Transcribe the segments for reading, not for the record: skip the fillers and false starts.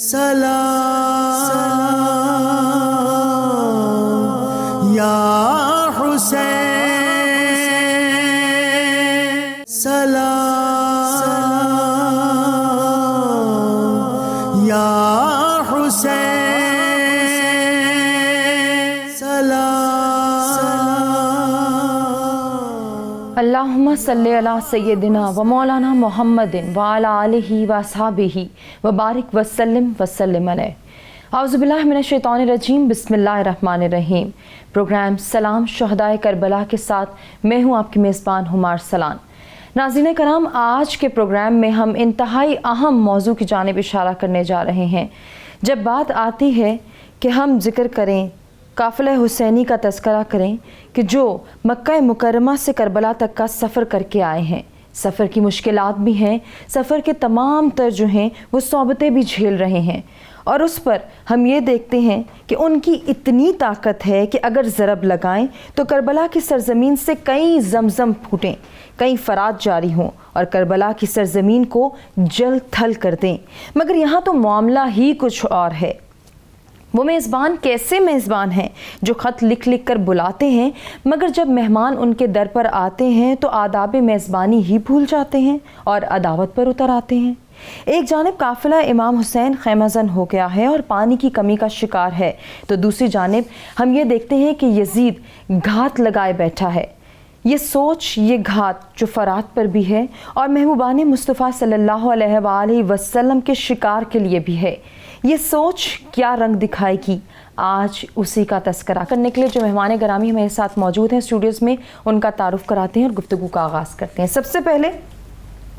سلام یا حسین، سلام یا حسین، سلام۔ اللہم صلی علی سیدنا و مولانا محمد وعلی آلہ و اصحابہ وبارک وسلم وسلم علیہ۔ اعوذ باللہ من الشیطان الرجیم، بسم اللہ الرحمن الرحیم۔ پروگرام سلام شہدائے کربلا کے ساتھ میں ہوں آپ کی میزبان ہمار سلان۔ ناظرین کرام، آج کے پروگرام میں ہم انتہائی اہم موضوع کی جانب اشارہ کرنے جا رہے ہیں۔ جب بات آتی ہے کہ ہم ذکر کریں، قافلہ حسینی کا تذکرہ کریں کہ جو مکہ مکرمہ سے کربلا تک کا سفر کر کے آئے ہیں، سفر کی مشکلات بھی ہیں، سفر کے تمام تر جو ہیں وہ صعوبتیں بھی جھیل رہے ہیں، اور اس پر ہم یہ دیکھتے ہیں کہ ان کی اتنی طاقت ہے کہ اگر ضرب لگائیں تو کربلا کی سرزمین سے کئی زمزم پھوٹیں، کئی فرات جاری ہوں اور کربلا کی سرزمین کو جل تھل کر دیں۔ مگر یہاں تو معاملہ ہی کچھ اور ہے۔ وہ میزبان کیسے میزبان ہیں جو خط لکھ لکھ کر بلاتے ہیں، مگر جب مہمان ان کے در پر آتے ہیں تو آداب میزبانی ہی بھول جاتے ہیں اور عداوت پر اتر آتے ہیں۔ ایک جانب قافلہ امام حسین خیمہ زن ہو گیا ہے اور پانی کی کمی کا شکار ہے، تو دوسری جانب ہم یہ دیکھتے ہیں کہ یزید گھات لگائے بیٹھا ہے۔ یہ سوچ، یہ گھات جو فرات پر بھی ہے اور محبوبان مصطفیٰ صلی اللہ علیہ وآلہ وسلم کے شکار کے لیے بھی ہے، یہ سوچ کیا رنگ دکھائے گی؟ آج اسی کا تذکرہ کرنے کے لیے جو مہمان گرامی ہمارے ساتھ موجود ہیں اسٹوڈیوز میں، ان کا تعارف کراتے ہیں اور گفتگو کا آغاز کرتے ہیں۔ سب سے پہلے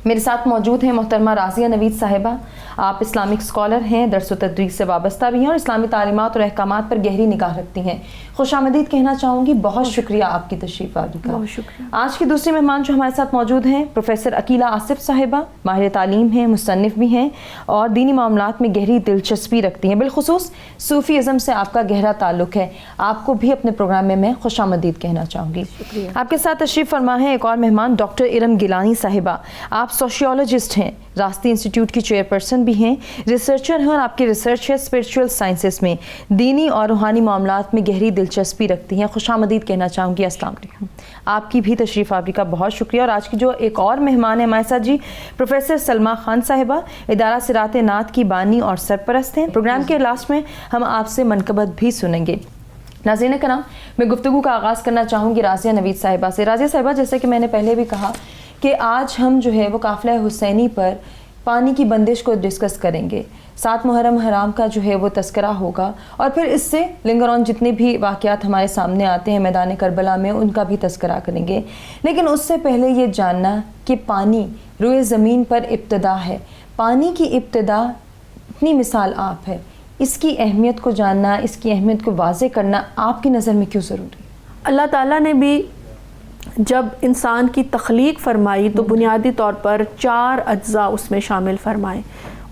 میرے ساتھ موجود ہیں محترمہ رازیہ نوید صاحبہ۔ آپ اسلامک اسکالر ہیں، درس و تدریس سے وابستہ بھی ہیں اور اسلامی تعلیمات اور احکامات پر گہری نگاہ رکھتی ہیں۔ خوش آمدید کہنا چاہوں گی، بہت شکریہ آپ کی تشریف آوری کا۔ بہت شکریہ۔ آج کی دوسری مہمان جو ہمارے ساتھ موجود ہیں پروفیسر عقیلہ آصف صاحبہ، ماہر تعلیم ہیں، مصنف بھی ہیں اور دینی معاملات میں گہری دلچسپی رکھتی ہیں، بالخصوص صوفی ازم سے آپ کا گہرا تعلق ہے۔ آپ کو بھی اپنے پروگرام میں خوش آمدید کہنا چاہوں گی۔ آپ کے ساتھ تشریف فرما ہے ایک اور مہمان ڈاکٹر ارم گیلانی صاحبہ۔ آپ سوشیولوجسٹ ہیں، راستی انسٹیٹیوٹ کی چیئرپرسن بھی ہیں، ریسرچر ہیں اور آپ کی ریسرچ ہے اسپرچول سائنسز میں، دینی اور روحانی معاملات میں گہری دلچسپی رکھتی ہیں۔ خوش آمدید کہنا چاہوں گی۔ السلام علیکم۔ آپ کی بھی تشریف آوری کا بہت شکریہ۔ اور آج کی جو ایک اور مہمان ہے ہمارے ساتھ جی، پروفیسر سلمیٰ خان صاحبہ، ادارہ صراط نات کی بانی اور سرپرست ہیں۔ پروگرام کے لاسٹ میں ہم آپ سے منقبت بھی سنیں گے۔ ناظرین کرام، میں گفتگو کا آغاز کرنا چاہوں گی رازیہ نوید صاحبہ سے۔ رازیہ صاحبہ، جیسے کہ میں نے پہلے بھی کہا کہ آج ہم جو ہے وہ قافلہ حسینی پر پانی کی بندش کو ڈسکس کریں گے، 7 محرم حرام کا جو ہے وہ تذکرہ ہوگا، اور پھر اس سے لنگر آن جتنے بھی واقعات ہمارے سامنے آتے ہیں میدان کربلا میں ان کا بھی تذکرہ کریں گے۔ لیکن اس سے پہلے یہ جاننا کہ پانی روئے زمین پر ابتدا ہے، پانی کی ابتدا اپنی مثال آپ ہے، اس کی اہمیت کو جاننا، اس کی اہمیت کو واضح کرنا آپ کی نظر میں کیوں ضروری ہے؟ اللہ تعالیٰ نے بھی جب انسان کی تخلیق فرمائی تو بنیادی طور پر 4 اجزاء اس میں شامل فرمائے،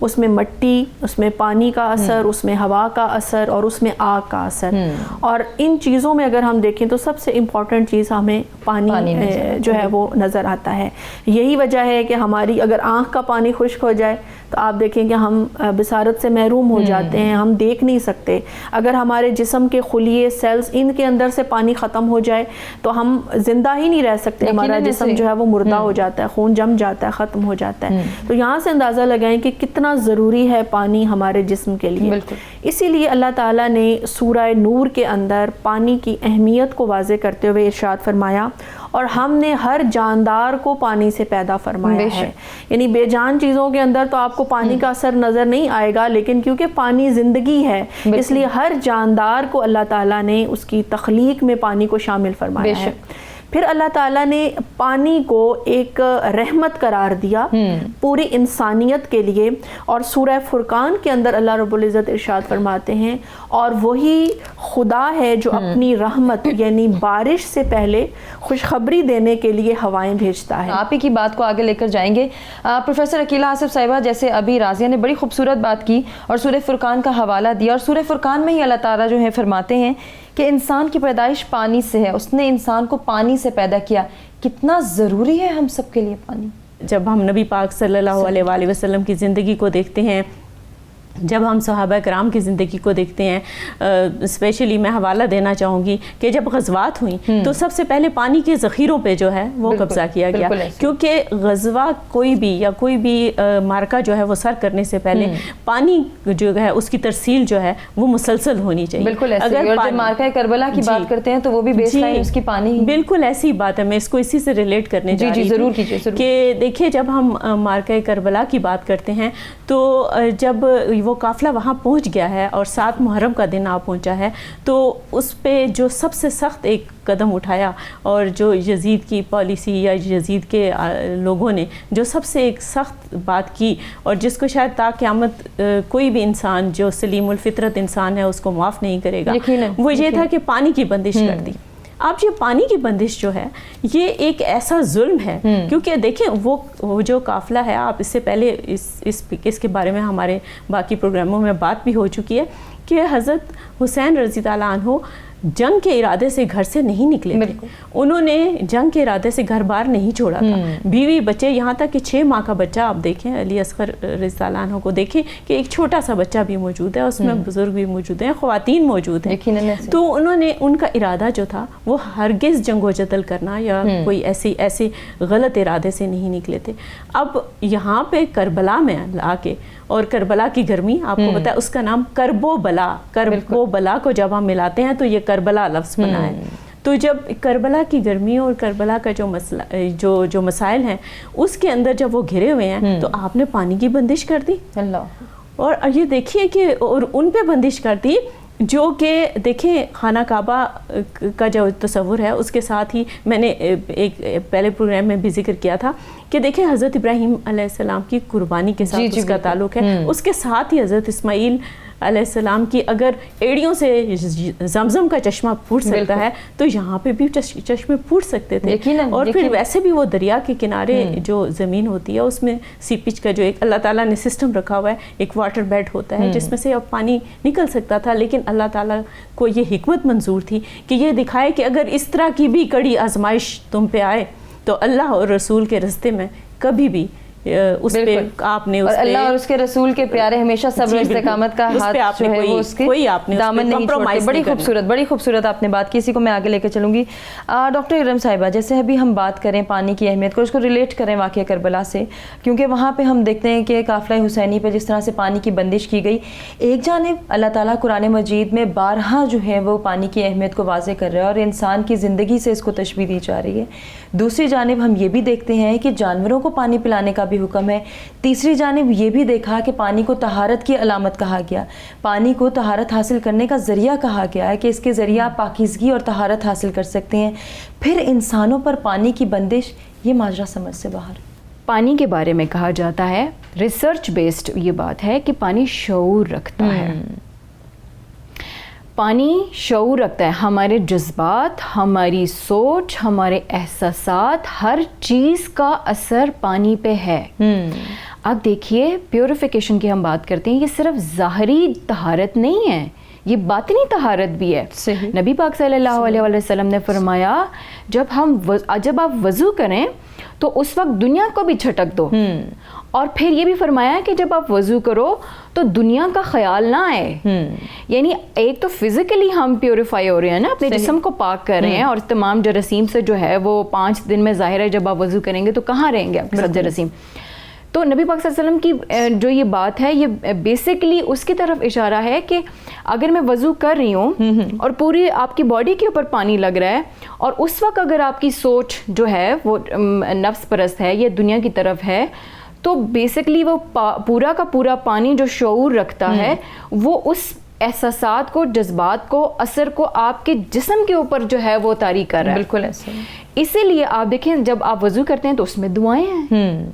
اس میں مٹی، اس میں پانی کا اثر، اس میں ہوا کا اثر اور اس میں آگ کا اثر۔ اور ان چیزوں میں اگر ہم دیکھیں تو سب سے امپورٹنٹ چیز ہمیں پانی جو ہے وہ نظر آتا ہے۔ یہی وجہ ہے کہ ہماری اگر آنکھ کا پانی خشک ہو جائے تو آپ دیکھیں کہ ہم بصارت سے محروم ہو جاتے ہیں، ہم دیکھ نہیں سکتے۔ اگر ہمارے جسم کے خلیے، سیلز، ان کے اندر سے پانی ختم ہو جائے تو ہم زندہ ہی نہیں رہ سکتے، ہمارا جسم جو ہے وہ مردہ ہو جاتا ہے، خون جم جاتا ہے، ختم ہو جاتا ہے۔ تو یہاں سے اندازہ لگائیں کہ کتنا ضروری ہے پانی ہمارے جسم کے لیے۔ اسی لیے اللہ تعالیٰ نے سورہ نور کے اندر پانی کی اہمیت کو واضح کرتے ہوئے ارشاد فرمایا، اور ہم نے ہر جاندار کو پانی سے پیدا فرمایا ہے۔ یعنی بے جان چیزوں کے اندر تو آپ کو پانی کا اثر نظر نہیں آئے گا، لیکن کیونکہ پانی زندگی ہے اس لیے ہر جاندار کو اللہ تعالیٰ نے اس کی تخلیق میں پانی کو شامل فرمایا ہے۔ پھر اللہ تعالیٰ نے پانی کو ایک رحمت قرار دیا پوری انسانیت کے لیے، اور سورہ فرقان کے اندر اللہ رب العزت ارشاد فرماتے ہیں، اور وہی خدا ہے جو اپنی رحمت یعنی بارش سے پہلے خوشخبری دینے کے لیے ہوائیں بھیجتا ہے۔ آپ ہی کی بات کو آگے لے کر جائیں گے پروفیسر عقیلہ آصف صاحبہ، جیسے ابھی رازیہ نے بڑی خوبصورت بات کی اور سورہ فرقان کا حوالہ دیا، اور سورہ فرقان میں ہی اللہ تعالیٰ جو ہے فرماتے ہیں کہ انسان کی پیدائش پانی سے ہے، اس نے انسان کو پانی سے پیدا کیا۔ کتنا ضروری ہے ہم سب کے لیے پانی؟ جب ہم نبی پاک صلی اللہ علیہ وآلہ وسلم کی زندگی کو دیکھتے ہیں جب ہم صحابہ کرام کی زندگی کو دیکھتے ہیں، اسپیشلی میں حوالہ دینا چاہوں گی کہ جب غزوات ہوئیں تو سب سے پہلے پانی کے ذخیروں پہ جو ہے وہ قبضہ کیا گیا، کیونکہ غزوہ کوئی بھی مارکہ جو ہے وہ سر کرنے سے پہلے پانی جو ہے اس کی ترسیل جو ہے وہ مسلسل ہونی چاہیے۔ بالکل ایسے، اور جب مارکہ کربلا کی بات کرتے ہیں تو وہ بھی بیس لائن اس کی پانی، بالکل ایسی بات ہے، میں اس کو اسی سے ریلیٹ کرنے جا رہی ہوں کہ دیکھیے جب ہم مارکہ کربلا کی بات کرتے ہیں تو جب وہ قافلہ وہاں پہنچ گیا ہے اور 7 محرم کا دن آ پہنچا ہے، تو اس پہ جو سب سے سخت ایک قدم اٹھایا اور جو یزید کی پالیسی یا یزید کے لوگوں نے جو سب سے ایک سخت بات کی اور جس کو شاید تا قیامت کوئی بھی انسان جو سلیم الفطرت انسان ہے اس کو معاف نہیں کرے گا، وہ یہ تھا کہ پانی کی بندش کر دی۔ اب یہ پانی کی بندش جو ہے یہ ایک ایسا ظلم ہے، کیونکہ دیکھیں وہ جو قافلہ ہے، آپ اس سے پہلے اس کے بارے میں ہمارے باقی پروگراموں میں بات بھی ہو چکی ہے کہ حضرت حسین رضی اللہ عنہ جنگ کے ارادے سے گھر سے نہیں نکلے تھے، انہوں نے جنگ کے ارادے سے گھر بار نہیں چھوڑا تھا، بیوی بچے، یہاں تک کہ 6 ماہ کا بچہ آپ دیکھیں علی اصغر رضی اللہ عنہ کو دیکھیں کہ ایک چھوٹا سا بچہ بھی موجود ہے، اس میں بزرگ بھی موجود ہیں، خواتین موجود ہیں، تو انہوں نے ان کا ارادہ جو تھا وہ ہرگز جنگ و جدل کرنا یا کوئی ایسے غلط ارادے سے نہیں نکلے تھے۔ اب یہاں پہ کربلا میں آ کے، اور کربلا کی گرمی آپ کو پتا ہے اس کا نام کرب و بلا کو جب ہم ملاتے ہیں تو یہ کربلا لفظ بنا ہے۔ تو جب کربلا کی گرمی اور کربلا کا جو مسئلہ جو مسائل ہیں اس کے اندر جب وہ گھرے ہوئے ہیں تو آپ نے پانی کی بندش کر دی، اور یہ دیکھیے کہ اور ان پہ بندش کر دی جو کہ دیکھیں خانہ کعبہ کا جو تصور ہے اس کے ساتھ ہی میں نے ایک پہلے پروگرام میں بھی ذکر کیا تھا کہ دیکھیں حضرت ابراہیم علیہ السلام کی قربانی کے ساتھ اس کا تعلق ہے، اس کے ساتھ ہی حضرت اسماعیل علیہ السلام کی اگر ایڑیوں سے زمزم کا چشمہ پھوٹ سکتا ہے تو یہاں پہ بھی چشمے پھوٹ سکتے تھے، اور پھر ویسے بھی وہ دریا کے کنارے جو زمین ہوتی ہے اس میں سیپیج کا جو ایک اللہ تعالیٰ نے سسٹم رکھا ہوا ہے، ایک واٹر بیڈ ہوتا ہے جس میں سے اب پانی نکل سکتا تھا، لیکن اللہ تعالیٰ کو یہ حکمت منظور تھی کہ یہ دکھائے کہ اگر اس طرح کی بھی کڑی آزمائش تم پہ آئے تو اللہ اور رسول کے راستے میں کبھی بھی اس پہ آپ نے اور اللہ اور اس کے رسول کے پیارے ہمیشہ صبر استقامت کا ہاتھ جو ہے وہ اس کے دامن نہیں چھوڑتے۔ بڑی خوبصورت آپ نے بات کی، اسی کو میں آگے لے کے چلوں گی۔ ڈاکٹر ارم صاحبہ، جیسے ابھی ہم بات کریں پانی کی اہمیت کو، اس کو ریلیٹ کریں واقعہ کربلا سے، کیونکہ وہاں پہ ہم دیکھتے ہیں کہ قافلہ حسینی پہ جس طرح سے پانی کی بندش کی گئی، ایک جانب اللہ تعالیٰ قرآن مجید میں بارہا جو ہے وہ پانی کی اہمیت کو واضح کر رہا ہے اور انسان کی زندگی سے اس کو تشبیہ دی جا رہی ہے، دوسری جانب ہم یہ بھی دیکھتے ہیں کہ جانوروں کو پانی پلانے کا بھی حکم ہے، تیسری جانب یہ بھی دیکھا کہ پانی کو طہارت کی علامت کہا گیا، پانی کو طہارت حاصل کرنے کا ذریعہ کہا گیا ہے کہ اس کے ذریعے آپ پاکیزگی اور طہارت حاصل کر سکتے ہیں، پھر انسانوں پر پانی کی بندش، یہ ماجرا سمجھ سے باہر۔ پانی کے بارے میں کہا جاتا ہے، ریسرچ بیسڈ یہ بات ہے کہ پانی شعور رکھتا ہے، پانی شعور رکھتا ہے، ہمارے جذبات، ہماری سوچ، ہمارے احساسات، ہر چیز کا اثر پانی پہ ہے۔ اب دیکھیے پیوریفیکیشن کی ہم بات کرتے ہیں، یہ صرف ظاہری طہارت نہیں ہے، یہ باطنی طہارت بھی ہے۔ نبی پاک صلی اللہ علیہ وسلم نے فرمایا جب آپ وضو کریں تو اس وقت دنیا کو بھی جھٹک دو، اور پھر یہ بھی فرمایا کہ جب آپ وضو کرو تو دنیا کا خیال نہ آئے، یعنی ایک تو فزیکلی ہم پیوریفائی ہو رہے ہیں نا، اپنے جسم کو پاک کر رہے ہیں، اور تمام جراثیم سے جو ہے وہ 5 دن میں ظاہر ہے جب آپ وضو کریں گے تو کہاں رہیں گے آپ سب جراثیم۔ تو نبی پاک صلی اللہ علیہ وسلم کی جو یہ بات ہے یہ بیسیکلی اس کی طرف اشارہ ہے کہ اگر میں وضو کر رہی ہوں اور پوری آپ کی باڈی کے اوپر پانی لگ رہا ہے، اور اس وقت اگر آپ کی سوچ جو ہے وہ نفس پرست ہے یا دنیا کی طرف ہے، تو بیسیکلی وہ پورا کا پورا پانی جو شعور رکھتا ہے وہ اس احساسات کو، جذبات کو، اثر کو آپ کے جسم کے اوپر جو ہے وہ طاری کر رہا ہے۔ بالکل ایسے، اسی لیے آپ دیکھیں جب آپ وضو کرتے ہیں تو اس میں دعائیں ہیں،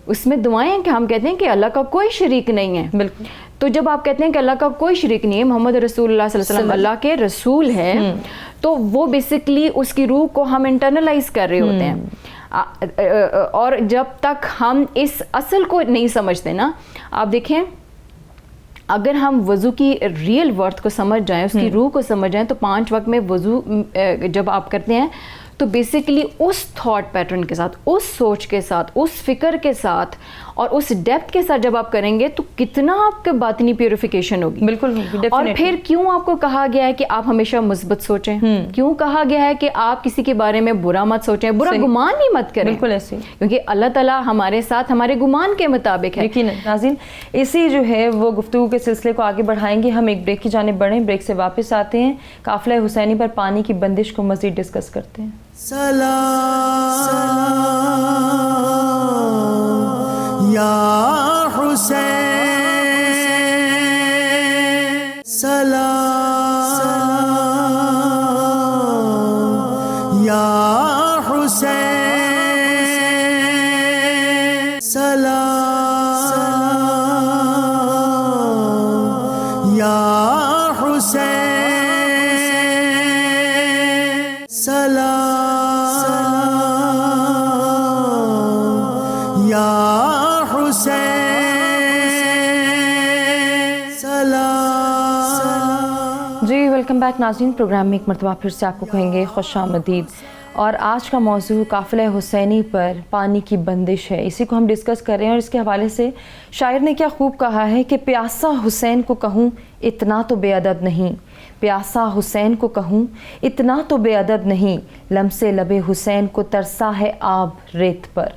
اس میں دعائیں ہیں کہ ہم کہتے ہیں کہ اللہ کا کوئی شریک نہیں ہے۔ بالکل، تو جب آپ کہتے ہیں کہ اللہ کا کوئی شریک نہیں ہے، محمد رسول اللہ صلی اللہ علیہ وسلم اللہ کے رسول ہے، تو وہ بیسیکلی اس کی روح کو ہم انٹرنلائز کر رہے ہوتے ہیں، اور جب تک ہم اس اصل کو نہیں سمجھتے نا، آپ دیکھیں اگر ہم وضو کی ریئل ورتھ کو سمجھ جائیں، اس کی روح کو سمجھ جائیں، تو 5 وقت میں وضو جب آپ کرتے ہیں تو بیسیکلی اس تھاٹ پیٹرن کے ساتھ, اس سوچ کے ساتھ, اس فکر کے ساتھ اور اس ڈیپتھ کے ساتھ جب آپ کریں گے تو کتنا آپ کے باطنی پیوریفیکیشن ہوگی. بالکل. اور پھر کیوں آپ کو کہا گیا ہے کہ آپ ہمیشہ مثبت سوچیں, کیوں کہا گیا ہے کہ آپ کسی کے بارے میں برا مت سوچیں, برا گمان بھی مت کریں. بالکل ایسے, کیونکہ اللہ تعالیٰ ہمارے ساتھ ہمارے گمان کے مطابق ہے. یقیناً. ناظرین, اسی جو ہے وہ گفتگو کے سلسلے کو آگے بڑھائیں گے. ہم ایک بریک کی جانب بڑھیں, بریک سے واپس آتے ہیں, قافلہ حسینی پر پانی کی بندش کو مزید ڈسکس کرتے ہیں. سلام یا حسین, سلام یا حسین, سلام یا حسین, سلام یا حسین, سلام. جی ویلکم بیک ناظرین. پروگرام میں ایک مرتبہ پھر سے آپ کو کہیں گے خوش آمدید. اور آج کا موضوع قافلہ حسینی پر پانی کی بندش ہے, اسی کو ہم ڈسکس کر رہے ہیں. اور اس کے حوالے سے شاعر نے کیا خوب کہا ہے کہ پیاسا حسین کو کہوں اتنا تو بے ادب نہیں, پیاسا حسین کو کہوں اتنا تو بے ادب نہیں, لمس لب حسین کو ترسا ہے آب ریت پر.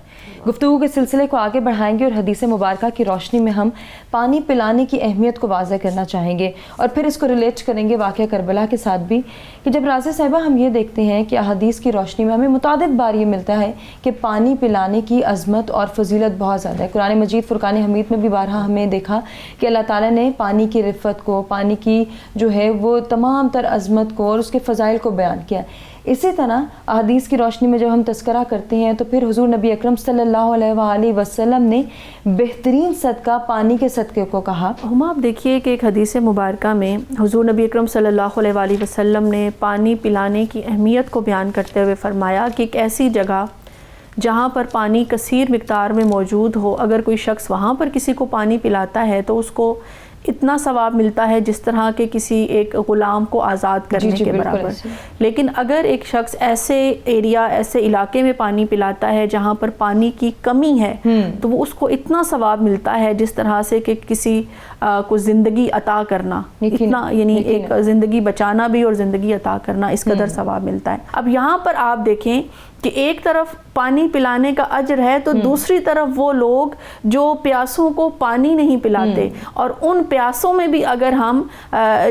گفتگو کے سلسلے کو آگے بڑھائیں گے اور حدیث مبارکہ کی روشنی میں ہم پانی پلانے کی اہمیت کو واضح کرنا چاہیں گے, اور پھر اس کو ریلیٹ کریں گے واقعہ کربلا کے ساتھ بھی, کہ جب رازیہ صاحبہ ہم یہ دیکھتے ہیں کہ احادیث کی روشنی میں ہمیں متعدد بار یہ ملتا ہے کہ پانی پلانے کی عظمت اور فضیلت بہت زیادہ ہے. قرآن مجید فرقان حمید میں بھی بارہا ہم نے دیکھا کہ اللہ تعالیٰ نے پانی کی رفت کو, پانی کی جو ہے وہ تمام تر عظمت کو اور اس کے فضائل کو بیان کیا. اسی طرح احادیث کی روشنی میں جب ہم تذکرہ کرتے ہیں تو پھر حضور نبی اکرم صلی اللہ علیہ وآلہ وسلم نے بہترین صدقہ پانی کے صدقے کو کہا. ہم آپ دیکھیے کہ ایک حدیث مبارکہ میں حضور نبی اکرم صلی اللہ علیہ وآلہ وسلم نے پانی پلانے کی اہمیت کو بیان کرتے ہوئے فرمایا کہ ایک ایسی جگہ جہاں پر پانی کثیر مقدار میں موجود ہو, اگر کوئی شخص وہاں پر کسی کو پانی پلاتا ہے تو اس کو اتنا ثواب ملتا ہے جس طرح کہ کسی ایک غلام کو آزاد کرنے کے برابر. لیکن اگر ایک شخص ایسے ایریا, ایسے علاقے میں پانی پلاتا ہے جہاں پر پانی کی کمی ہے تو وہ اس کو اتنا ثواب ملتا ہے جس طرح سے کہ کسی کو زندگی عطا کرنا, اتنا یعنی ایک زندگی بچانا بھی اور زندگی عطا کرنا, اس قدر ثواب ملتا ہے. اب یہاں پر آپ دیکھیں کہ ایک طرف پانی پلانے کا اجر ہے تو دوسری طرف وہ لوگ جو پیاسوں کو پانی نہیں پلاتے, اور ان پیاسوں میں بھی اگر ہم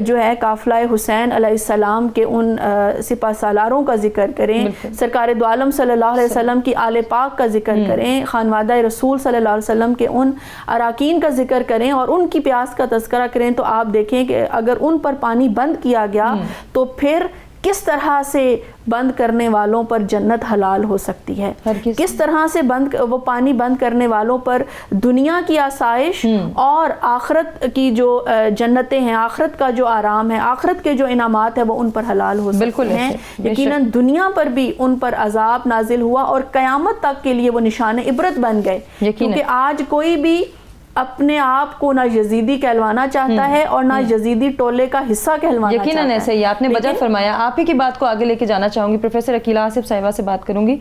جو ہے قافلہ حسین علیہ السلام کے ان سپہ سالاروں کا ذکر کریں, سرکار دو عالم صلی اللہ علیہ وسلم کی آل پاک کا ذکر کریں, خانوادہ رسول صلی اللہ علیہ وسلم کے ان اراکین کا ذکر کریں اور ان کی پیاس کا تذکرہ کریں, تو آپ دیکھیں کہ اگر ان پر پانی بند کیا گیا تو پھر کس طرح سے بند کرنے والوں پر جنت حلال ہو سکتی ہے, کس طرح سے وہ پانی بند کرنے والوں پر دنیا کی آسائش اور آخرت کی جو جنتیں ہیں, آخرت کا جو آرام ہے, آخرت کے جو انعامات ہیں وہ ان پر حلال ہو سکتے ہیں. یقیناً دنیا پر بھی ان پر عذاب نازل ہوا اور قیامت تک کے لیے وہ نشان عبرت بن گئے, کیونکہ آج کوئی بھی اپنے آپ کو نہ یزیدی کہلوانا چاہتا ہے اور نہ یزیدی ٹولے کا حصہ کہلوانا چاہتا ہے. یقیناً ایسے ہی آپ نے بجا فرمایا. آپ ہی کی بات کو آگے لے کے جانا چاہوں گی. پروفیسر عقیلہ آصف صاحبہ سے بات کروں گی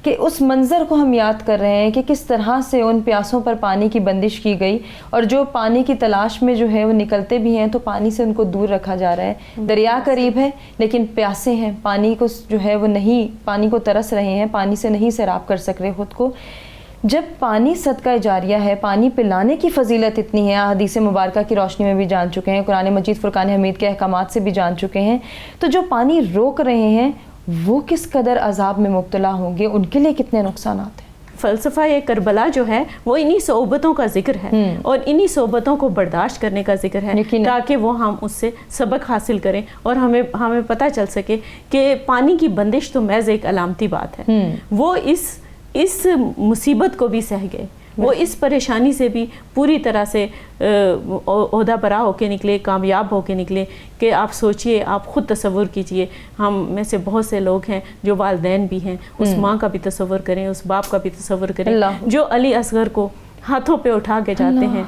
کہ اس منظر کو ہم یاد کر رہے ہیں کہ کس طرح سے ان پیاسوں پر پانی کی بندش کی گئی, اور جو پانی کی تلاش میں جو ہے وہ نکلتے بھی ہیں تو پانی سے ان کو دور رکھا جا رہا ہے. دریا قریب ہے لیکن پیاسے ہیں, پانی کو جو ہے وہ نہیں, پانی کو ترس رہے ہیں, پانی سے نہیں سیراب کر سک رہے خود کو. جب پانی صدقہ جاریہ ہے, پانی پلانے کی فضیلت اتنی ہے, حدیث مبارکہ کی روشنی میں بھی جان چکے ہیں, قرآن مجید فرقان حمید کے احکامات سے بھی جان چکے ہیں, تو جو پانی روک رہے ہیں وہ کس قدر عذاب میں مبتلا ہوں گے, ان کے لیے کتنے نقصانات ہیں. فلسفہ کربلا جو ہے وہ انہی صحبتوں کا ذکر ہے اور انہی صحبتوں کو برداشت کرنے کا ذکر ہے, تاکہ وہ ہم اس سے سبق حاصل کریں اور ہمیں پتہ چل سکے کہ پانی کی بندش تو محض ایک علامتی بات ہے. وہ اس مصیبت کو بھی سہ گئے, وہ اس پریشانی سے بھی پوری طرح سے عہدہ برا ہو کے نکلے, کامیاب ہو کے نکلے. کہ آپ سوچئے, آپ خود تصور کیجئے, ہم میں سے بہت سے لوگ ہیں جو والدین بھی ہیں, اس ماں کا بھی تصور کریں, اس باپ کا بھی تصور کریں جو علی اصغر کو ہاتھوں پہ اٹھا کے جاتے ہیں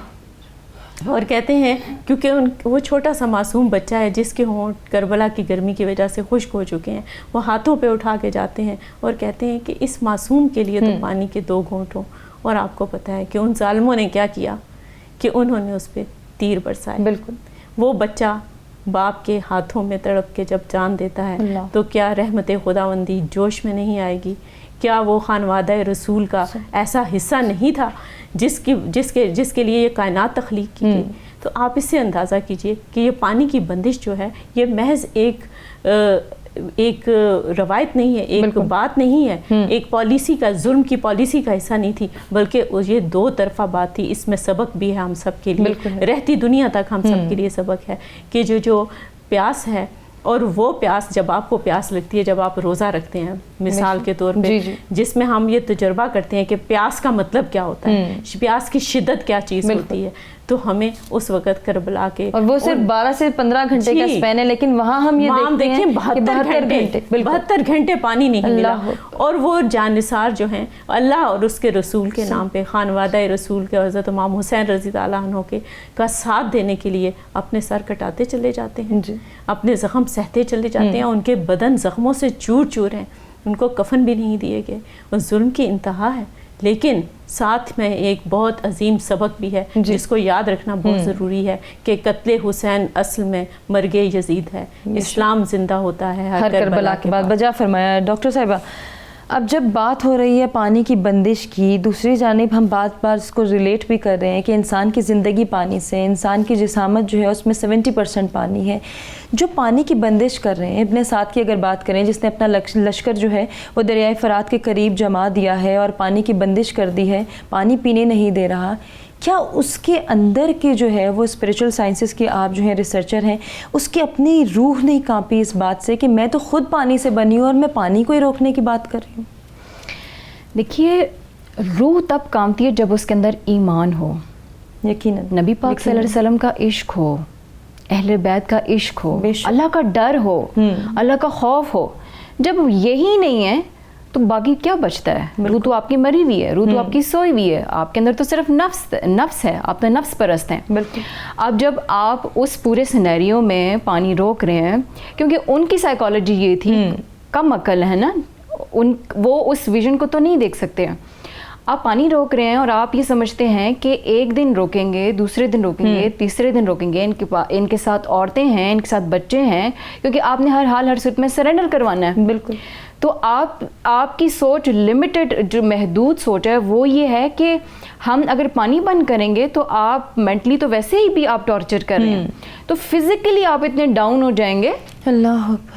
اور کہتے ہیں کیونکہ وہ چھوٹا سا معصوم بچہ ہے جس کے ہونٹ کربلا کی گرمی کی وجہ سے خشک ہو چکے ہیں، وہ ہاتھوں پہ اٹھا کے جاتے ہیں اور کہتے ہیں کہ اس معصوم کے لیے تو پانی کے 2 گھونٹ ہوں. اور آپ کو پتہ ہے کہ ان ظالموں نے کیا کیا کہ انہوں نے اس پہ تیر برسائے. بالکل. وہ بچہ باپ کے ہاتھوں میں تڑپ کے جب جان دیتا ہے تو کیا رحمت خداوندی جوش میں نہیں آئے گی؟ کیا وہ خانوادہ رسول کا ایسا حصہ نہیں تھا جس کے لیے یہ کائنات تخلیق کی گئی؟ تو آپ اس سے اندازہ کیجئے کہ یہ پانی کی بندش جو ہے یہ محض ایک روایت نہیں ہے، ایک بات نہیں ہے، ایک پالیسی کا، ظلم کی پالیسی کا حصہ نہیں تھی، بلکہ یہ 2 طرفہ بات تھی. اس میں سبق بھی ہے ہم سب کے لیے، رہتی دنیا تک ہم سب کے لیے سبق ہے کہ جو پیاس ہے، اور وہ پیاس جب آپ کو پیاس لگتی ہے جب آپ روزہ رکھتے ہیں مثال کے طور پہ، جس میں ہم یہ تجربہ کرتے ہیں کہ پیاس کا مطلب کیا ہوتا ہے، پیاس کی شدت کیا چیز ہوتی ہے، تو ہمیں اس وقت کربلا کے، اور وہ صرف 12 سے 15 گھنٹے کا سپین ہے، لیکن وہاں ہم یہ دیکھتے ہیں 72 گھنٹے پانی نہیں ملا، اور وہ جانثار جو ہیں اللہ اور اس کے رسول کے نام پہ، خانوادہ رسول کے حضرت امام حسین رضی اللہ عنہ کے کا ساتھ دینے کے لیے اپنے سر کٹاتے چلے جاتے ہیں، اپنے زخم سہتے چلے جاتے ہیں، ان کے بدن زخموں سے چور چور ہیں، ان کو کفن بھی نہیں دیے گئے. وہ ظلم کی انتہا ہے، لیکن ساتھ میں ایک بہت عظیم سبق بھی ہے جس کو یاد رکھنا بہت ضروری ہے کہ قتل حسین اصل میں مرگ یزید ہے، اسلام زندہ ہوتا ہے ہر کربلا کے بعد. بجا فرمایا ڈاکٹر صاحبہ. اب جب بات ہو رہی ہے پانی کی بندش کی، دوسری جانب ہم بات اس کو ریلیٹ بھی کر رہے ہیں کہ انسان کی زندگی پانی سے، انسان کی جسامت جو ہے اس میں 70% پانی ہے. جو پانی کی بندش کر رہے ہیں، ابن سعد کی اگر بات کریں جس نے اپنا لشکر جو ہے وہ دریائے فرات کے قریب جما دیا ہے اور پانی کی بندش کر دی ہے، پانی پینے نہیں دے رہا، کیا اس کے اندر کے جو ہے وہ اسپریچول سائنسز کی آپ جو ہیں ریسرچر ہیں، اس کی اپنی روح نہیں کانپی اس بات سے کہ میں تو خود پانی سے بنی ہوں اور میں پانی کو ہی روکنے کی بات کر رہی ہوں؟ دیکھیے، روح تب کانپتی ہے جب اس کے اندر ایمان ہو، یقیناً نبی پاک صلی اللہ علیہ وسلم کا عشق ہو، اہل بیت کا عشق ہو، اللہ کا ڈر ہو، اللہ کا خوف ہو. جب یہی نہیں ہے تو باقی کیا بچتا ہے؟ روح تو آپ کی مری ہوئی ہے، روح تو آپ کی سوئی ہوئی ہے، آپ کے اندر تو صرف نفس ہے، آپ تو نفس پرست ہیں. بالکل. اب جب آپ اس پورے سینیریو میں پانی روک رہے ہیں، کیونکہ ان کی سائیکالوجی یہ تھی، کم عقل ہے نا، وہ اس ویژن کو تو نہیں دیکھ سکتے ہیں. آپ پانی روک رہے ہیں اور آپ یہ سمجھتے ہیں کہ ایک دن روکیں گے، دوسرے دن روکیں گے، تیسرے دن روکیں گے، ان کے ساتھ عورتیں ہیں، ان کے ساتھ بچے ہیں، کیونکہ آپ نے ہر حال ہر صورت میں سرنڈر کروانا ہے. بالکل. تو آپ کی سوچ لمیٹڈ، جو محدود سوچ ہے وہ یہ ہے کہ ہم اگر پانی بند کریں گے تو آپ مینٹلی تو ویسے ہی بھی آپ ٹارچر کر رہے ہیں، تو فزیکلی آپ اتنے ڈاؤن ہو جائیں گے،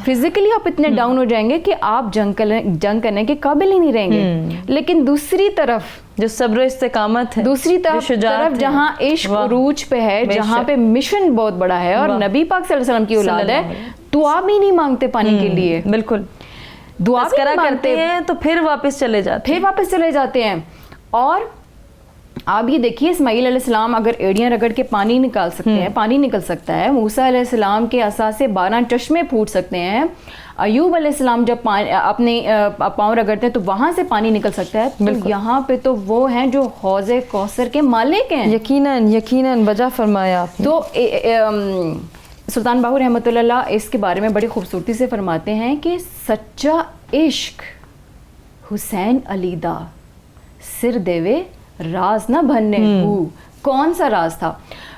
فزیکلی آپ اتنے ڈاؤن ہو جائیں گے کہ آپ جنگ کرنے کے قابل ہی نہیں رہیں گے. لیکن دوسری طرف جو صبر و استقامت ہے، دوسری طرف جہاں عشق عروج پہ ہے، جہاں پہ مشن بہت بڑا ہے اور نبی پاک صلی اللہ علیہ وسلم کی اولاد ہے، دعا بھی نہیں مانگتے پانی کے لیے. بالکل. دعا کرتے ہیں تو پھر واپس چلے جاتے ہیں. اور آپ یہ دیکھیے، اسماعیل علیہ السلام اگر ایڑیاں رگڑ کے پانی نکال سکتے ہیں، پانی نکل سکتا ہے. موسیٰ علیہ السلام کے عصا سے 12 چشمے پھوٹ سکتے ہیں. ایوب علیہ السلام جب اپنے پاؤں رگڑتے ہیں تو وہاں سے پانی نکل سکتا ہے. تو یہاں پہ تو وہ ہیں جو حوض کوثر کے مالک ہیں. یقیناً بجا فرمایا آپ نے. تو سلطان باہو رحمۃ اللہ اس کے بارے میں بڑی خوبصورتی سے فرماتے ہیں کہ سچا عشق حسین علی دا سر دیوے راز نہ بھننے ہو. کون سا راز تھا؟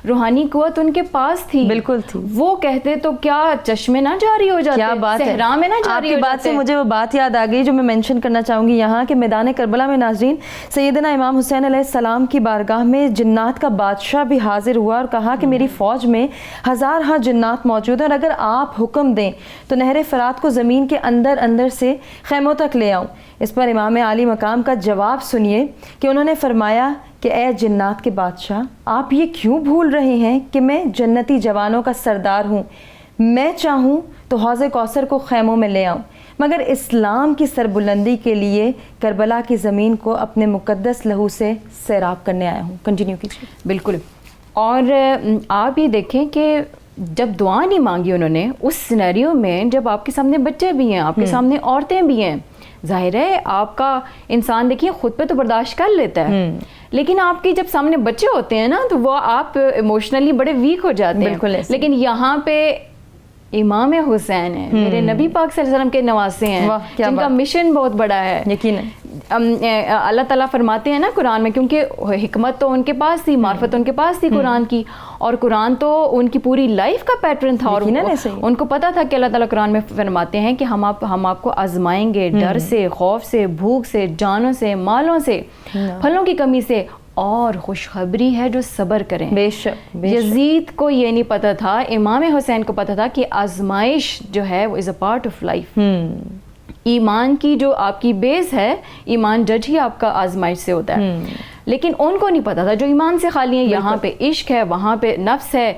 روحانی قوت ان کے پاس تھی، بالکل تھی. وہ کہتے تو کیا چشمے نہ جاری ہو جاتے، کیا بات ہے، صحرا میں نہ جاری ہو جاتے. آپ کی بات سے مجھے وہ بات یاد آ گئی جو میں مینشن کرنا چاہوں گی یہاں کہ میدان کربلا میں ناظرین سیدنا امام حسین علیہ السلام کی بارگاہ میں جنات کا بادشاہ بھی حاضر ہوا اور کہا کہ میری فوج میں 1000 جنات موجود ہیں اور اگر آپ حکم دیں تو نہر فرات کو زمین کے اندر سے خیموں تک لے آؤں. اس پر امام عالی مقام کا جواب سنیے کہ انہوں نے فرمایا کہ اے جنات کے بادشاہ، آپ یہ کیوں بھول رہے ہیں کہ میں جنتی جوانوں کا سردار ہوں. میں چاہوں تو حوض کوثر کو خیموں میں لے آؤں، مگر اسلام کی سربلندی کے لیے کربلا کی زمین کو اپنے مقدس لہو سے سیراب کرنے آیا ہوں. کنٹینیو کیجیے. بالکل. اور آپ یہ دیکھیں کہ جب دعا نہیں مانگی انہوں نے، اس سینیریو میں جب آپ کے سامنے بچے بھی ہیں، آپ کے سامنے عورتیں بھی ہیں، ظاہر ہے آپ کا انسان دیکھیے خود پہ تو برداشت کر لیتا ہے، لیکن آپ کی جب سامنے بچے ہوتے ہیں نا تو وہ آپ ایموشنلی بڑے ویک ہو جاتے ہیں. بالکل. لیکن یہاں پہ امام حسین ہیں، میرے نبی پاک صلی اللہ علیہ وسلم کے نواسے ہیں، جن کا مشن بہت بڑا ہے. یقیناً اللہ تعالیٰ فرماتے ہیں نا قرآن میں، کیونکہ حکمت تو ان کے پاس تھی، معرفت ان کے پاس تھی قرآن کی، اور قرآن تو ان کی پوری لائف کا پیٹرن تھا، اور ان کو پتا تھا کہ اللہ تعالیٰ قرآن میں فرماتے ہیں کہ ہم آپ کو آزمائیں گے ڈر سے، خوف سے، بھوک سے، جانوں سے، مالوں سے، پھلوں کی کمی سے، اور خوشخبری ہے جو صبر کریں. بے شک. یزید کو یہ نہیں پتا تھا، امام حسین کو پتا تھا کہ آزمائش جو ہے وہ از اے پارٹ آف لائف. ایمان کی جو آپ کی بیس ہے، ایمان جج ہی آپ کا آزمائش سے ہوتا ہے. لیکن ان کو نہیں پتا تھا جو ایمان سے خالی ہیں، یہاں پہ عشق ہے، وہاں پہ نفس ہے،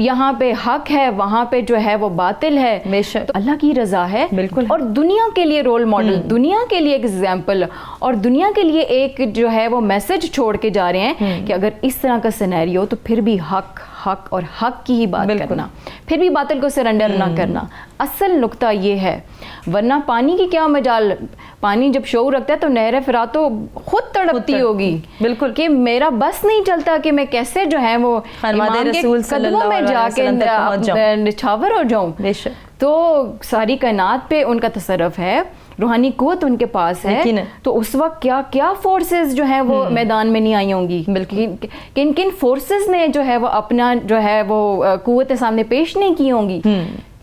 یہاں پہ حق ہے، وہاں پہ جو ہے وہ باطل ہے. بے شک. تو اللہ کی رضا ہے. بالکل. اور دنیا کے لیے رول ماڈل، دنیا کے لیے ایک ایگزامپل، اور دنیا کے لیے ایک جو ہے وہ میسج چھوڑ کے جا رہے ہیں کہ اگر اس طرح کا سینیریو تو پھر بھی حق اور حق کی ہی بات کرنا، پھر بھی باطل کو سرنڈر نہ کرنا. اصل نقطہ یہ ہے، ورنہ پانی کی کیا مجال، پانی جب شعور رکھتا ہے تو نہر فرات تو خود تڑپتی ہوگی. بالکل. کہ میرا بس نہیں چلتا کہ میں کیسے جو ہے وہ امام کے قدموں میں جا کے نچھاور ہو جاؤں. تو ساری کائنات پہ ان کا تصرف ہے، روحانی قوت ان کے پاس ہے. تو اس وقت کیا فورسز جو ہیں وہ میدان میں نہیں آئی ہوں گی، بلکہ کن فورسز نے جو ہے وہ اپنا جو ہے وہ قوت سامنے پیش نہیں کی ہوں گی.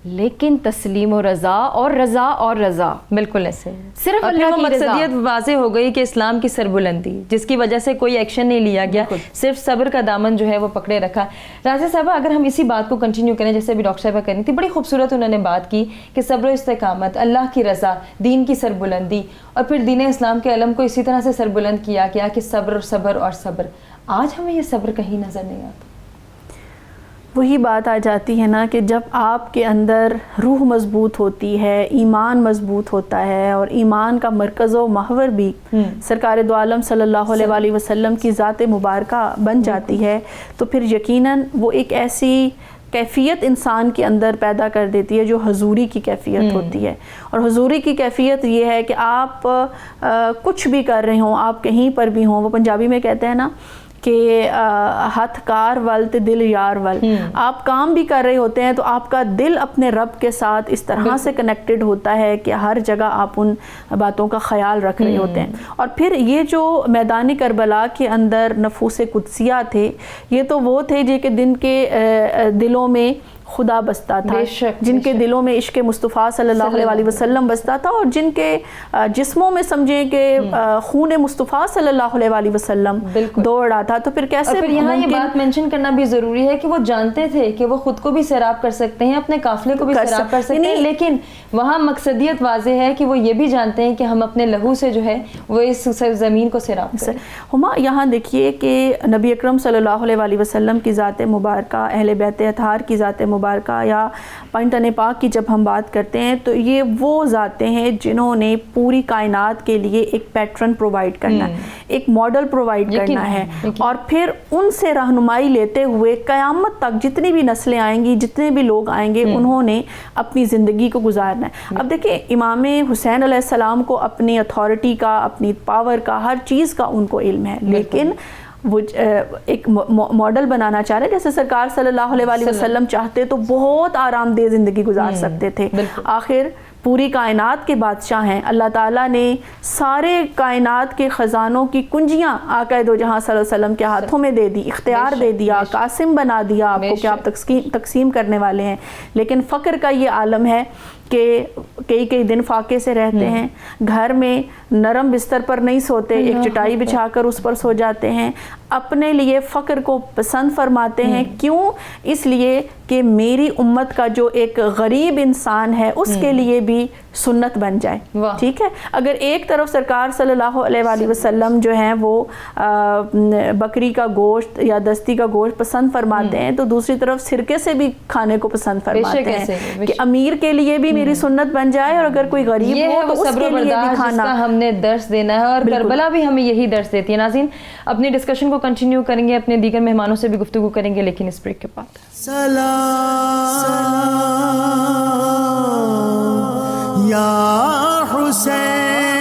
لیکن تسلیم و رضا اور رضا بالکل ایسے صرف اللہ کی مقصدیت واضح ہو گئی کہ اسلام کی سربلندی جس کی وجہ سے کوئی ایکشن نہیں لیا گیا، صرف صبر کا دامن جو ہے وہ پکڑے رکھا. راضیہ صاحبہ اگر ہم اسی بات کو کنٹینیو کریں جیسے ابھی ڈاکٹر صاحبہ کرنی تھی، بڑی خوبصورت انہوں نے بات کی کہ صبر و استقامت، اللہ کی رضا، دین کی سربلندی، اور پھر دین اسلام کے علم کو اسی طرح سے سربلند کیا گیا کہ صبر اور صبر. آج ہمیں یہ صبر کہیں نظر نہیں آتا. وہی بات آ جاتی ہے نا کہ جب آپ کے اندر روح مضبوط ہوتی ہے، ایمان مضبوط ہوتا ہے، اور ایمان کا مرکز و محور بھی سرکار دو عالم صلی اللہ علیہ وآلہ وسلم کی ذات مبارکہ بن جاتی ہے، تو پھر یقیناً وہ ایک ایسی کیفیت انسان کے اندر پیدا کر دیتی ہے جو حضوری کی کیفیت ہوتی ہے. اور حضوری کی کیفیت یہ ہے کہ آپ کچھ بھی کر رہے ہوں، آپ کہیں پر بھی ہوں، وہ پنجابی میں کہتے ہیں نا کہ ہاتھ کار ول تے دل یار ول. آپ کام بھی کر رہے ہوتے ہیں تو آپ کا دل اپنے رب کے ساتھ اس طرح سے کنیکٹڈ ہوتا ہے کہ ہر جگہ آپ ان باتوں کا خیال رکھ رہے ہوتے ہیں. اور پھر یہ جو میدان کربلا کے اندر نفوس قدسیہ تھے، یہ تو وہ تھے جن کے دن کے دلوں میں خدا بستا تھا، جن کے دلوں میں عشق مصطفیٰ صلی اللہ علیہ وسلم بستا تھا، اور جن کے جسموں میں سمجھیں کہ خون مصطفیٰ صلی اللہ علیہ وسلم دوڑ رہا تھا. تو پھر کیسے یہاں یہ بات مینشن کرنا بھی ضروری ہے کہ وہ جانتے تھے کہ وہ خود کو بھی سیراب کر سکتے ہیں، اپنے قافلے کو بھی سیراب کر سکتے ہیں، لیکن وہاں مقصدیت واضح ہے کہ وہ یہ بھی جانتے ہیں کہ ہم اپنے لہو سے جو ہے وہ اس زمین کو سیراب کریں. ہما یہاں دیکھیے کہ نبی اکرم صلی اللہ علیہ وسلم کی ذات مبارکہ، اہل بیت اطہار کی ذات مبارکہ، یا پائنٹن پاک کی جب ہم بات کرتے ہیں تو یہ وہ ذاتیں ہیں جنہوں نے پوری کائنات کے لیے ایک پیٹرن پرووائڈ کرنا ہے، ایک ماڈل پرووائڈ کرنا ہے، اور پھر ان سے رہنمائی لیتے ہوئے قیامت تک جتنی بھی نسلیں آئیں گی، جتنے بھی لوگ آئیں گے، انہوں نے اپنی زندگی کو گزارنا ہے. اب دیکھیں امام حسین علیہ السلام کو اپنی اتھارٹی کا، اپنی پاور کا، ہر چیز کا ان کو علم ہے، لیکن وہ ایک ماڈل بنانا چاہ رہے جیسے سرکار صلی اللہ علیہ وسلم چاہتے تو بہت آرام دہ زندگی گزار سکتے تھے. آخر پوری کائنات کے بادشاہ ہیں، اللہ تعالیٰ نے سارے کائنات کے خزانوں کی کنجیاں آقا دو جہاں صلی اللہ علیہ وسلم کے ہاتھوں میں دے دی، اختیار دے دیا، قاسم بنا دیا آپ کو کہ آپ تقسیم کرنے والے ہیں. لیکن فقر کا یہ عالم ہے کہ کئی دن فاقے سے رہتے ہیں، گھر میں نرم بستر پر نہیں سوتے، ایک چٹائی بچھا کر اس پر سو جاتے ہیں، اپنے لیے فقر کو پسند فرماتے ہیں. کیوں؟ اس لیے کہ میری امت کا جو ایک غریب انسان ہے اس کے لیے بھی سنت بن جائے. ٹھیک ہے، اگر ایک طرف سرکار صلی اللہ علیہ وآلہ وسلم جو ہیں وہ بکری کا گوشت یا دستی کا گوشت پسند فرماتے ہیں تو دوسری طرف سرکے سے بھی کھانے کو پسند فرماتے ہیں کہ امیر کے لیے بھی میری سنت بن جائے، اور اگر کوئی غریب ہو تو اس کے لیے بھی کھانا. ہم نے درس دینا ہے، اور کربلا بھی ہمیں یہی درس دیتی ہے. ناظرین اپنی ڈسکشن کو کنٹینیو کریں گے، اپنے دیگر مہمانوں سے بھی گفتگو کریں گے، لیکن اس بریک کے بعد. سلام یا حسین.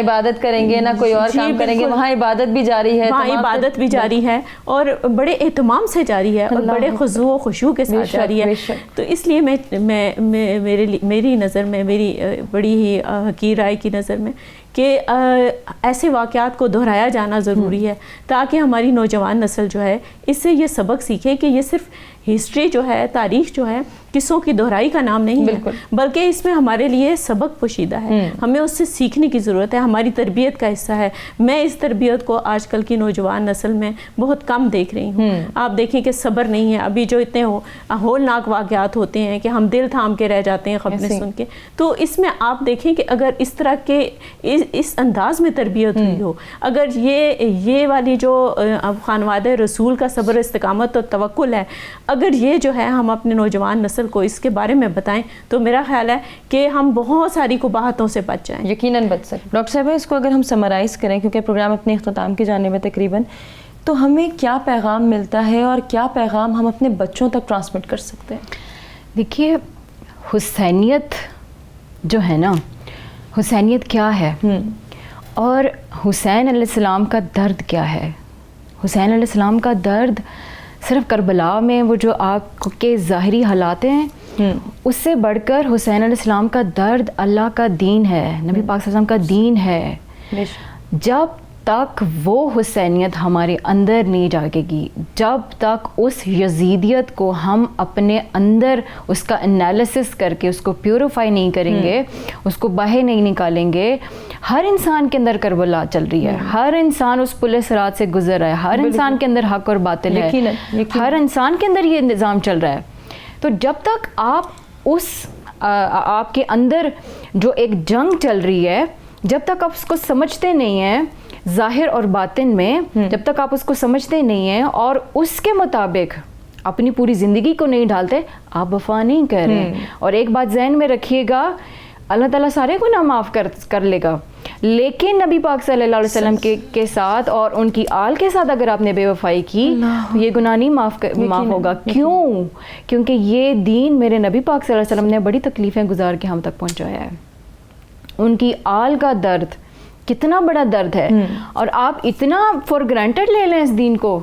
عبادت کریں گے نہ کوئی اور کام کریں گے, وہاں عبادت بھی جاری ہے, وہاں عبادت بھی جاری ہے اور بڑے اہتمام سے جاری ہے اور بڑے خضوع و خشوع کے ساتھ جاری ہے. تو اس لیے میری نظر میں, میری بڑی ہی حقیر رائے کی نظر میں کہ ایسے واقعات کو دہرایا جانا ضروری ہے تاکہ ہماری نوجوان نسل جو ہے اس سے یہ سبق سیکھے کہ یہ صرف ہسٹری جو ہے, تاریخ جو ہے, قصوں کی دہرائی کا نام نہیں ہے, بلکہ اس میں ہمارے لیے سبق پوشیدہ ہے. ہمیں اس سے سیکھنے کی ضرورت ہے, ہماری تربیت کا حصہ ہے. میں اس تربیت کو آج کل کی نوجوان نسل میں بہت کم دیکھ رہی ہوں. آپ دیکھیں کہ صبر نہیں ہے. ابھی جو اتنے ہولناک واقعات ہوتے ہیں کہ ہم دل تھام کے رہ جاتے ہیں خبریں سن کے. تو اس میں آپ دیکھیں کہ اگر اس طرح کے اس انداز میں تربیت ہوئی ہو, اگر یہ والی جو خانوادہ رسول کا صبر, استقامت اور توکل ہے, اگر یہ جو ہے ہم اپنے نوجوان نسل کو اس کے بارے میں بتائیں تو میرا خیال ہے کہ ہم بہت ساری قباحتوں سے بچ جائیں. یقیناً بچ سکیں. ڈاکٹر صاحبہ, اس کو اگر ہم سمرائز کریں کیونکہ پروگرام اپنے اختتام کی جانب ہے تقریباً, تو ہمیں کیا پیغام ملتا ہے اور کیا پیغام ہم اپنے بچوں تک ٹرانسمٹ کر سکتے ہیں؟ دیکھیے, حسینیت جو ہے نا, حسینیت کیا ہے اور حسین علیہ السلام کا درد کیا ہے. حسین علیہ السلام کا درد صرف کربلا میں وہ جو آپ کے ظاہری حالات ہیں, اس سے بڑھ کر حسین علیہ السلام کا درد اللہ کا دین ہے, نبی پاک صلی اللہ علیہ وسلم کا دین ہے. جب تک وہ حسینیت ہمارے اندر نہیں جاگے گی, جب تک اس یزیدیت کو ہم اپنے اندر اس کا انالیسس کر کے اس کو پیوریفائی نہیں کریں گے, اس کو باہر نہیں نکالیں گے. ہر انسان کے اندر کربلا چل رہی ہے, ہر انسان اس پل صراط سے گزر رہا ہے, ہر انسان کے اندر حق اور باطل ہے, ہر انسان کے اندر یہ نظام چل رہا ہے. تو جب تک آپ کے اندر جو ایک جنگ چل رہی ہے, جب تک آپ اس کو سمجھتے نہیں ہیں ظاہر اور باطن میں, جب تک آپ اس کو سمجھتے نہیں ہیں اور اس کے مطابق اپنی پوری زندگی کو نہیں ڈالتے, آپ وفا نہیں کر رہے ہیں. اور ایک بات ذہن میں رکھیے گا, اللہ تعالیٰ سارے گناہ معاف کر لے گا, لیکن نبی پاک صلی اللہ علیہ وسلم کے ساتھ اور ان کی آل کے ساتھ اگر آپ نے بے وفائی کی تو یہ گناہ نہیں معاف ہوگا. کیوں؟ کیونکہ یہ دین میرے نبی پاک صلی اللہ علیہ وسلم نے بڑی تکلیفیں گزار کے ہم تک پہنچایا ہے. ان کی آل کا درد کتنا بڑا درد ہے, اور آپ اتنا فار گرانٹیڈ لے لیں اس دین کو.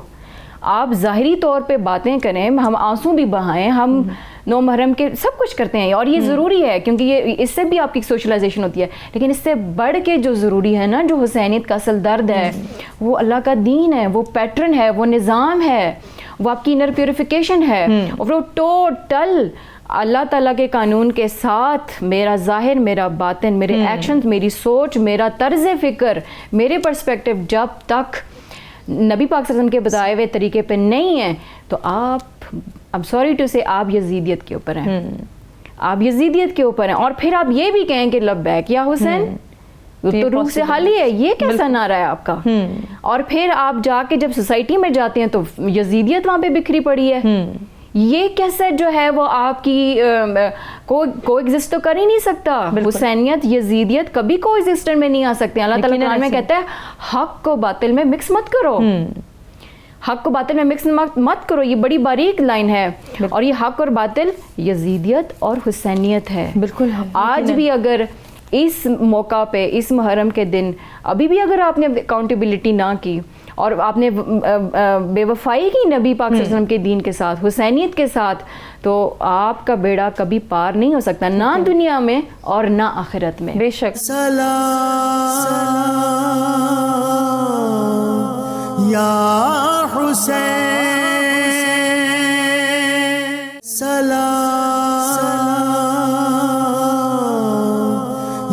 آپ ظاہری طور پہ باتیں کریں, ہم آنسو بھی بہائیں, ہم نو محرم کے سب کچھ کرتے ہیں, اور یہ ضروری ہے کیونکہ یہ اس سے بھی آپ کی سوشلائزیشن ہوتی ہے. لیکن اس سے بڑھ کے جو ضروری ہے نا, جو حسینیت کا اصل درد ہے, وہ اللہ کا دین ہے, وہ پیٹرن ہے, وہ نظام ہے, وہ آپ کی انر پیوریفیکیشن ہے, اور وہ ٹوٹل اللہ تعالیٰ کے قانون کے ساتھ میرا ظاہر, میرا باطن, میرے ایکشنز, میری سوچ, میرا طرز فکر, میرے پرسپیکٹیو جب تک نبی پاک صلی اللہ علیہ وسلم کے بتائے ہوئے طریقے پہ نہیں ہیں, تو I'm sorry to say آپ یزیدیت کے اوپر ہیں, آپ یزیدیت کے اوپر ہیں. اور پھر آپ یہ بھی کہیں کہ لبیک یا حسین, تو روح سے حالی ہے, یہ کیسا نعرہ ہے آپ کا. اور پھر آپ جا کے جب سوسائٹی میں جاتے ہیں تو یزیدیت وہاں پہ بکھری پڑی ہے. یہ کیسے جو ہے وہ آپ کی کو ایگزسٹ تو کر ہی نہیں سکتا. حسینیت یزیدیت کبھی کو ایگزسٹنٹ میں نہیں آ سکتے. اللہ تعالیٰ قرآن میں کہتا ہے حق کو باطل میں مکس مت کرو, حق کو باطل میں مکس مت کرو. یہ بڑی باریک لائن ہے, اور یہ حق اور باطل یزیدیت اور حسینیت ہے. بالکل. آج بھی اگر اس موقع پہ, اس محرم کے دن, ابھی بھی اگر آپ نے اکاؤنٹیبلٹی نہ کی اور آپ نے بے وفائی کی نبی پاک صلی اللہ علیہ وسلم کے دین کے ساتھ, حسینیت کے ساتھ, تو آپ کا بیڑا کبھی پار نہیں ہو سکتا, نہ دنیا میں اور نہ آخرت میں. بے شک. سلام یا حسین, سلام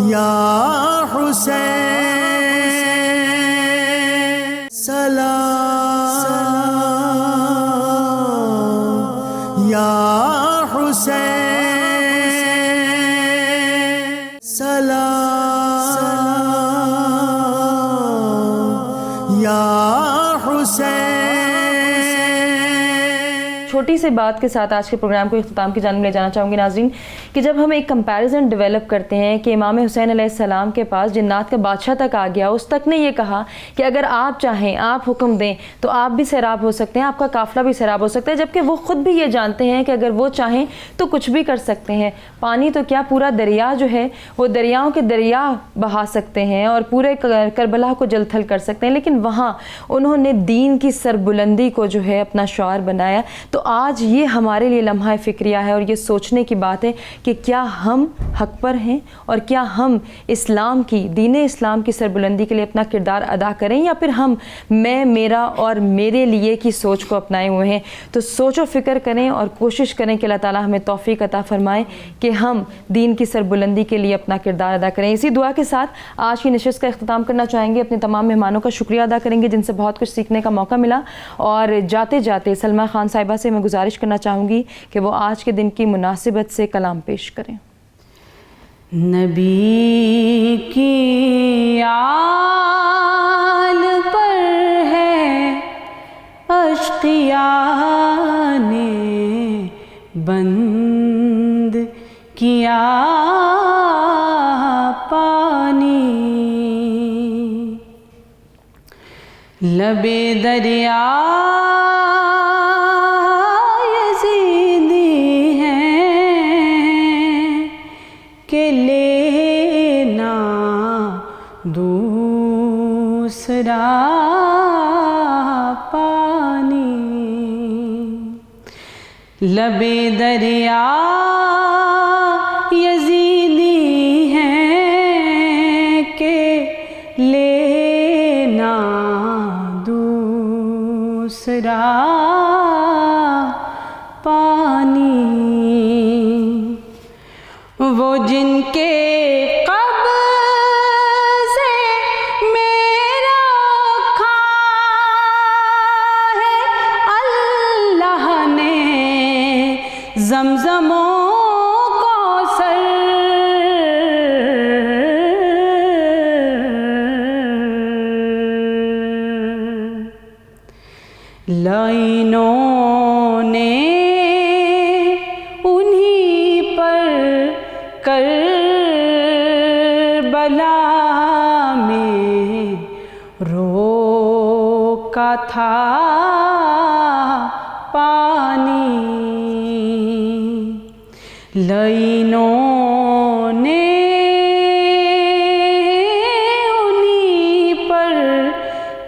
یا حسین, سلام یا حسین, سلام یا حسین, چھوٹی سی بات کے ساتھ آج کے پروگرام کو اختتام کی جانب لے جانا چاہوں گی ناظرین کہ جب ہم ایک کمپیریزن ڈیولپ کرتے ہیں کہ امام حسین علیہ السلام کے پاس جنات کا بادشاہ تک آ گیا, اس تک نے یہ کہا کہ اگر آپ چاہیں, آپ حکم دیں تو آپ بھی سیراب ہو سکتے ہیں, آپ کا قافلہ بھی سیراب ہو سکتا ہے, جبکہ وہ خود بھی یہ جانتے ہیں کہ اگر وہ چاہیں تو کچھ بھی کر سکتے ہیں. پانی تو کیا پورا دریا جو ہے وہ دریاؤں کے دریا بہا سکتے ہیں اور پورے کربلا کو جل تھل کر سکتے ہیں, لیکن وہاں انہوں نے دین کی سربلندی کو جو ہے اپنا شعار بنایا. تو آج یہ ہمارے لیے لمحہ فکریہ ہے اور یہ سوچنے کی بات ہے کہ کیا ہم حق پر ہیں اور کیا ہم اسلام کی, دین اسلام کی سربلندی کے لیے اپنا کردار ادا کریں, یا پھر ہم میں, میرا اور میرے لیے کی سوچ کو اپنائے ہوئے ہیں. تو سوچ و فکر کریں اور کوشش کریں کہ اللہ تعالیٰ ہمیں توفیق عطا فرمائے کہ ہم دین کی سربلندی کے لیے اپنا کردار ادا کریں. اسی دعا کے ساتھ آج کی نشست کا اختتام کرنا چاہیں گے. اپنے تمام مہمانوں کا شکریہ ادا کریں گے جن سے بہت کچھ سیکھنے کا موقع ملا, اور جاتے جاتے سلمیٰ خان صاحبہ سے میں گزارش کرنا چاہوں گی کہ وہ آج کے دن کی مناسبت سے کلام پیش کریں. نبی کی آل پر ہے اشقیاء نے بند کیا پانی, لبے دریا یزیدی ہیں کہ لینا دوسرا پانی, لبے دریا یزیدی ہیں کہ لینا دوسرا پانی. وہ جن کے قبضے میں رکھا ہے اللہ نے زمزم و کوثر, لائنوں نے انہی پر کربلا میں روکا تھا پانی, لائنوں نے انہی پر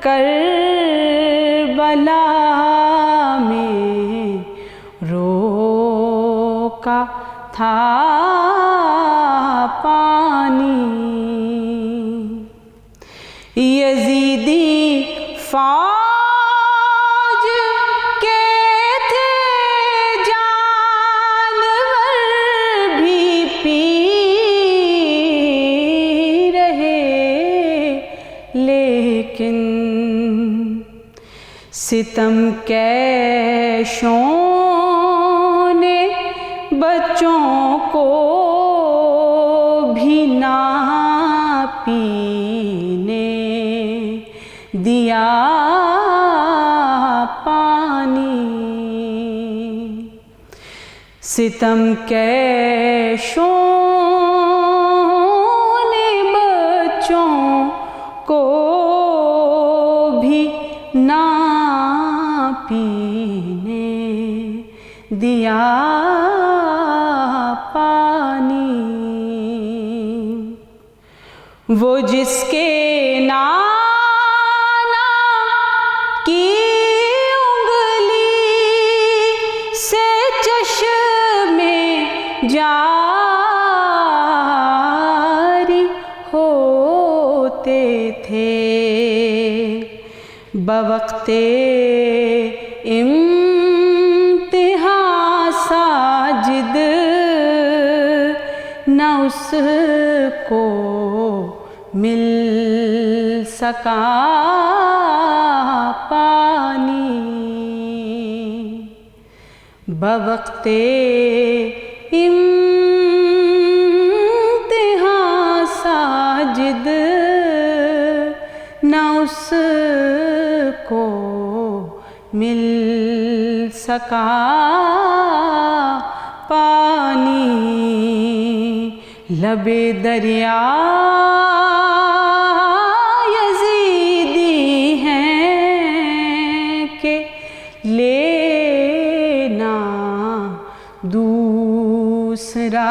کربلا میں روکا تھا پانی. یزیدی فوج کے تھے جانور بھی پی رہے, لیکن ستم کیشوں نے بچوں کو بھی نہ پینے دیا پانی, ستم کیشوں نے بچوں کو بھی نہ پینے دیا پانی. وہ جس کے نانا کی انگلی سے چشمے جاری ہوتے تھے, بوقت امتحان ساجد نہ اس کو مل سکا پانی, بوقت امتحان ساجد نہ اس کو مل سکا پانی، لب دریا یزیدی ہیں کہ لینا دوسرا